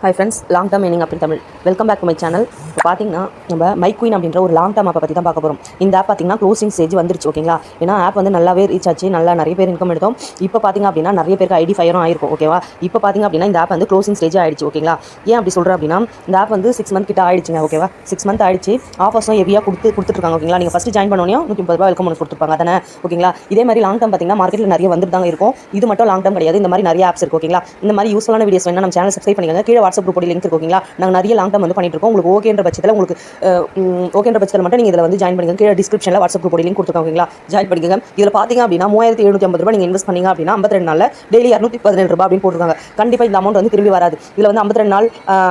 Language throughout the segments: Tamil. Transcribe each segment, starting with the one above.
High friends, long term meaning அப்படி Tamil. Welcome back to my channel. இப்போ பார்த்தீங்கன்னா நம்ம மைக்வின் அப்படின்ற ஒரு லாங் டேர்ம் ஆப்பை பற்றி தான் பார்க்க போகிறோம். இந்த ஆப் பார்த்தீங்கன்னா க்ளோசிங் ஸ்டேஜ் வந்துருச்சு. ஓகேங்களா? ஏன்னா ஆப் வந்து நல்லாவே ரீச் ஆச்சு, நல்லா நிறைய பேர் இன்கம் எடுத்தோம். இப்போ பார்த்தீங்க அப்படின்னா நிறைய பேருக்கு ஐடி ஃபயரும் ஆயிருக்கும். ஓகேவா? இப்போ பார்த்தீங்க அப்படின்னா இந்த ஆப் வந்து க்ளோசிங் ஸ்டேஜ் ஆயிடுச்சு. ஓகேங்களா? ஏன் அப்படி சொல்கிறேன் அப்படின்னா இந்த ஆப் வந்து 6 மந்த் கிட்ட ஆயிடுச்சுங்க. ஓகேவா? 6 மந்த் ஆயிடுச்சு. ஆஃபர்ஸும் ஹெவியாக கொடுத்துருக்காங்க. ஓகேங்களா? நீங்கள் ஃபஸ்ட்டு ஜாயின் பண்ணோன்னே 130 ரூபா வெல்கம் கொடுத்துருப்பாங்க தானே. ஓகேங்களா? இதே மாதிரி லாங் டேர்ம் பார்த்தீங்கன்னா மார்க்கெட்டில் நிறைய வந்துட்டு தாங்க இருக்கும். இது மட்டும் லாங் டேர்ம் கிடையாது. இந்த மாதிரி நிறைய ஆப்ஸ் இருக்கு. ஓகேங்களா? இந்த மாதிரி யூஸ்ஃபுல்லான வீடியோஸ் வேணா நம்ம சேனல் சப்ஸ்கிரைப் பண்ணிக்கோங்க. கீழே வாட்ஸ்அப் குரூப் லிங்க் இருக்கு. ஓகேங்களா? நாங்கள் நிறைய லாங் டேர்ம் வந்து பண்ணிட்டு இருக்கோம். உங்களுக்கு ஓகேன்ற பட்சத்தில் மட்டும் நீங்கள் இதில் வந்து ஜாயின் பண்ணிக்கோங்க. கீழே டிஸ்கிரிப்ஷனில் வாட்ஸ்அப் குரூப் லிங்க் கொடுத்துருக்காங்க. ஓகேங்களா? ஜாயின் பண்ணிக்கோங்க. இதில் பார்த்தீங்க அப்படின்னா 3750 ரூபாய் நீங்கள் இன்வெஸ்ட் பண்ணீங்க அப்படின்னா 52 நாளில் டெய்லி 217 ரூபாய் அப்படின்னு போட்டுருக்காங்க. கண்டிப்பாக இந்த அமௌண்ட் வந்து திரும்பி வராது. இதில் வந்து 52 நாள்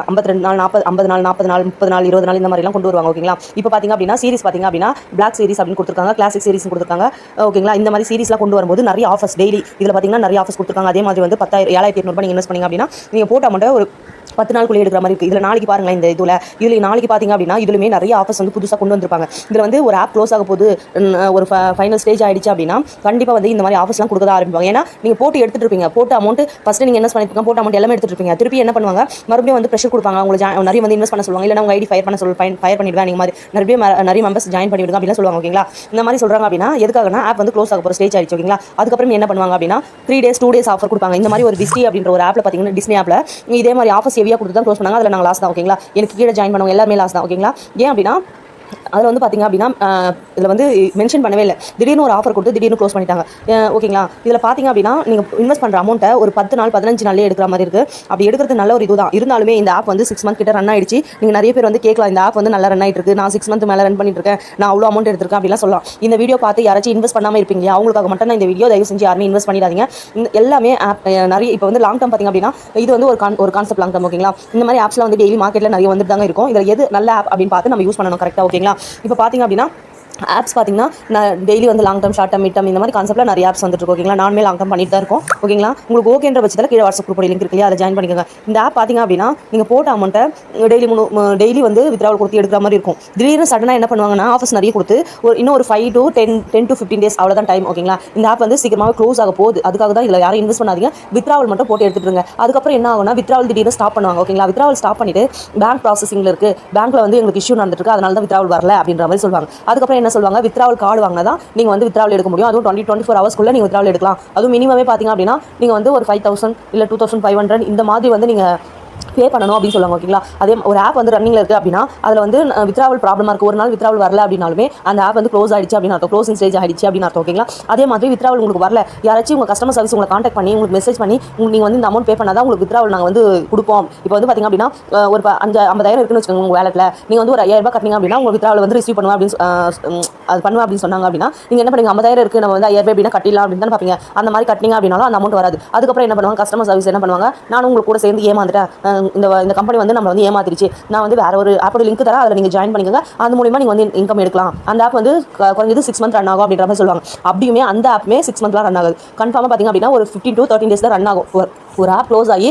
40 நாள் 30 நாள் 30 நாள் 20 நாள் இந்த மாதிரிலாம் கொண்டு வருவாங்க. ஓகேங்களா? இப்போ பார்த்தீங்க அப்படின்னா சீரிஸ் பார்த்தீங்க அப்படின்னா பிளாக் சீரிஸ் அப்படின்னு கொடுத்துருக்காங்க, கிளாசிக் சீரிஸ் கொடுத்துருக்காங்க. ஓகேங்களா? இந்த மாதிரி சீரிஸ்லாம் கொண்டு வரும்போது நிறைய ஆஃபர்ஸ் டெய்லி இதில் பார்த்தீங்கன்னா நிறைய ஆஃபர்ஸ் கொடுத்துருக்காங்க. அதே மாதிரி வந்து 7,800 ரூபாய் நீங்கள் இன்வெஸ்ட் பண்ணீங்க அப்படின்னா நீங்கள் போட்ட அமௌண்ட்டை ஒரு 10 நாளுக்குள்ளே எடுக்கிற மாதிரி இருக்குது. இதில் நாளைக்கு பாருங்களேன், இந்த இதில் நாளைக்கு பார்த்தீங்க அப்படின்னா இதுலையுமே நிறைய ஆஃபர்ஸ் வந்து புதுசாக கொண்டு வந்திருப்பாங்க. இதில் வந்து ஒரு ஆப் க்ளோஸ் ஆக போது ஒரு ஃபைனல் ஸ்டேஜ் ஆயிடுச்சு அப்படின்னா கண்டிப்பாக வந்து இந்த மாதிரி ஆஃபர்ஸ்லாம் கொடுக்க ஆரம்பிப்பாங்க. ஏன்னா நீங்கள் போட்டு எடுத்துட்டு இருப்பீங்க, போட்ட அமௌண்ட் ஃபஸ்ட்டு நீங்கள் இன்வெஸ்ட் பண்ணிருப்பீங்க, போட்ட அமௌண்ட் எல்லாமே எடுத்துட்டு இருப்பீங்க. திருப்பி என்ன பண்ணுவாங்க, மறுபடியும் வந்து ப்ரெஷர் கொடுப்பாங்க. உங்களை நிறைய வந்து இன்வெஸ்ட் பண்ண சொல்லுவாங்க. இல்லை உங்கள் ஐடி ஃபயர் பண்ணிடுவேன், நீங்கள் மாதிரி நிறைய மெம்பர்ஸ் ஜாயின் பண்ணிவிடுங்க அப்படின்னு சொல்லுவாங்க. ஓகேங்களா? இந்த மாதிரி சொல்கிறாங்க அப்படின்னா எதுக்காகனா ஆப் வந்து க்ளோஸ் ஆக போகிற ஸ்டேஜ் ஆயிடுச்சு. ஓகேங்களா? அதுக்கப்புறம் என்ன பண்ணுவாங்க அப்படின்னா 3 days 2 days ஆஃபர் கொடுப்பாங்க. இந்த மாதிரி ஒரு டிஸ்னி அப்படின்ற ஒரு ஆப்பில் பார்த்தீங்கன்னா டிஸ்னி ஆப்பில் இதே மாதிரி ஆஃபர்ஸ் ஹெவியாக கொடுத்து தான் க்ளோஸ் பண்ணாங்க. அதில் நாங்கள் லாஸ் தான். ஓகேங்களா? எனக்கு கீழே ஜாயின் பண்ணுவாங்க எல்லாமே லாஸ் தான். ஓகேங்களா? ஏன் அப்படின்னா அதில் வந்து பார்த்தீங்க அப்படின்னா இதில் வந்து மென்ஷன் பண்ணவே இல்லை. திடீர்னு ஒரு ஆஃபர் கொடுத்து திடீர்னு க்ளோஸ் பண்ணிட்டாங்க. ஓகேங்களா? இதில் பார்த்தீங்க அப்படின்னா நீங்கள் இன்வெஸ்ட் பண்ணுற அமௌண்ட்டை ஒரு 10 நாள் 15 நாள்லேயே எடுக்கிற மாதிரி இருக்குது. அப்படி எடுக்கிறது நல்ல ஒரு இதுதான். இருந்தாலுமே இந்த ஆப் வந்து 6 மந்த் கிட்ட ரன் ஆயிடுச்சு. நீங்கள் நிறைய பேர் வந்து கேட்கலாம், இந்த ஆப் வந்து நல்லா ரன் ஆகிட்டு இருக்கு, நான் 6 மந்த் மேலே ரன் பண்ணிட்டு இருக்கேன், நான் அவ்வளோ அமௌண்ட் எடுத்திருக்கேன் அப்படிலாம் சொல்லலாம். இந்த வீடியோ பார்த்து யாராச்சும் இன்வெஸ்ட் பண்ணாமல் இருப்பீங்க, அவங்களுக்காக மட்டும் தான் இந்த வீடியோ. தயவு செஞ்சு யாருமே இன்வெஸ்ட் பண்ணிடாதீங்க. எல்லாமே ஆப் நிறைய இப்போ வந்து லாங் டேர்ம் பார்த்தீங்க அப்படின்னா இது வந்து ஒரு கான்செப்ட் லாங் டேர்ம். ஓகேங்களா? இந்த மாதிரி ஆப்ஸ்லாம் வந்து டெய்லி மார்க்கெட்டில் நிறைய வந்துட்டு தாங்க இருக்கும். இதில் எது நல்ல ஆப் அப்படின்னு பார்த்து நம்ம யூஸ் பண்ணணும். கரெக்டாக? ஓகேங்களா? இப்போ பார்த்தீங்க அப்படின்னா ஆப்ஸ் பார்த்தீங்கன்னா நான் டெய்லி வந்து long term short term mid term இந்த மாதிரி கான்செப்ட்டில் நிறைய ஆப்ஸ் வந்துட்டு இருக்கும். ஓகேங்களா? நானுமே லாங் டேர்ம் பண்ணிட்டு தான் இருக்கும். ஓகேங்களா? உங்களுக்கு ஓகேன்ற பட்சத்தில் கீழே வாட்ஸ்அப் குரூப் லிங்க் இருக்கு, அதை ஜாயின் பண்ணிக்கோங்க. இந்த ஆப் பார்த்தீங்க அப்படின்னா நீங்கள் போட்ட அமௌண்ட்டை டெய்லி வந்து வித்ட்ராவல் கொடுத்து எடுக்கிற மாதிரி இருக்கும். திடீர்னு சடனாக என்ன பண்ணுவாங்கன்னா ஆஃபர்ஸ் நிறைய கொடுத்து இன்னும் ஒரு 5 to 10 to 15 days அவ்வளோதான் டைம். ஓகேங்களா? இந்த ஆப் வந்து சீக்கிரமாக க்ளோஸ் ஆக போகுது. அதுக்காக தான் இதில் யாரும் இன்வெஸ்ட் பண்ணாதீங்க. வித்ட்ராவல் மட்டும் போட்டு எடுத்துட்டுருங்க. அதுக்கப்புறம் என்ன ஆகும்னா வித்ட்ராவல் திடீர்னு ஸ்டாப் பண்ணுவாங்க. ஓகேங்களா? வித்ட்ராவல் ஸ்டாப் பண்ணிட்டு பேங்க் ப்ராசஸிங்கில் இருக்குது, பேங்க்கில் வந்து எங்களுக்கு இஷ்யூ நடந்துட்டு இருக்கு, அதனால தான் வித்ட்ராவல் வரல அப்படின்ற மாதிரி சொல்லுவாங்க. அதுக்கப்புறம் என்ன சொல்லுவாங்க, வித்ட்ராவல் கார்டு வாங்கினா தான் நீங்கள் வந்து வித்ட்ராவல் எடுக்க முடியும். அதுவும் 24 ஹவர்ஸ்க்குள்ளே நீங்கள் வித்ட்ராவல் எடுக்கலாம். அதுவும் மினிமமே பார்த்தீங்க அப்படின்னா நீங்கள் வந்து ஒரு 5,000 இல்லை 2,500 இந்த மாதிரி வந்து நீங்கள் பே பண்ணணும் அப்படின்னு சொல்லுவாங்க. ஓகேங்களா? அதே ஒரு ஆப் வந்து ரன்னிங்கில் இருக்குது அப்படின்னா அதில் வந்து வித்ட்ராவல் ப்ராப்ளமாக இருக்குது, ஒரு நாள் வித்ட்ராவல் வரல அப்படின்னாலுமே அந்த ஆப் வந்து க்ளோஸ் ஆயிடுச்சு அப்படின்னு அர்த்தம், க்ளோசிங் ஸ்டேஜ் ஆயிடுச்சு அப்படின்னு அர்த்தம். ஓகேங்களா? அதே மாதிரி வித்ட்ராவல் உங்களுக்கு வரல, யாராச்சும் உங்கள் கஸ்டமர் சர்வீஸ் உங்களை காண்டாக்ட் பண்ணி உங்களுக்கு மெசேஜ் பண்ணி நீங்கள் வந்து இந்த அமௌண்ட் பே பண்ணால் தான் உங்களுக்கு வித்ட்ராவல் நாங்கள் வந்து கொடுப்போம். இப்போ வந்து பார்த்தீங்க அப்படின்னா ஒரு 50,000 இருக்குன்னு வச்சுக்கோங்க உங்கள் வேலட்டில், நீங்கள் வந்து ஒரு 5,000 ரூபாய் கட்டினீங்க அப்படின்னா உங்கள் வித்ட்ராவல் வந்து ரிசீவ் பண்ணுவேன் அப்படின்னு சொன்னாங்க அப்படின்னா நீங்கள் என்ன பண்ணுங்க, 50,000 இருக்குது நம்ம வந்து 5,000 ரூபாய் அப்படின்னா கட்டிடலாம் அப்படின்னு தான் பார்ப்பீங்க. அந்த மாதிரி கட்டினீங்க அப்படின்னாலும் அந்த அமௌண்ட் வராது. அதுக்கப்புறம் என்ன பண்ணுவாங்க, கஸ்டமர் சர்வீஸ் என்ன பண்ணுவாங்க, நானும் உங்களுக்கு கூட சேர்ந்து ஏமாந்துட்டேன், இந்த கம்பெனி வந்து நம்ம வந்து ஏமாத்திருச்சு, நான் வந்து வேற ஒரு ஆப்போட லிங்க் தரேன், அதில் நீங்கள் ஜாயின் பண்ணிக்கோங்க, அது மூலியமாக நீங்கள் வந்து இன்கம் எடுக்கலாம், அந்த ஆப் வந்து குறைஞ்சது 6 மந்த் ரன் ஆகும் அப்படின்ற மாதிரி சொல்லுவாங்க. அப்படியுமே அந்த ஆப்புமே 6 மந்த்லாம் ரன் ஆகுது. கன்ஃபார்மாக பார்த்தீங்க அப்படின்னா ஒரு 15 to 13 days தான் ரன் ஆகும். ஒரு ஆப் க்ளோஸ் ஆகி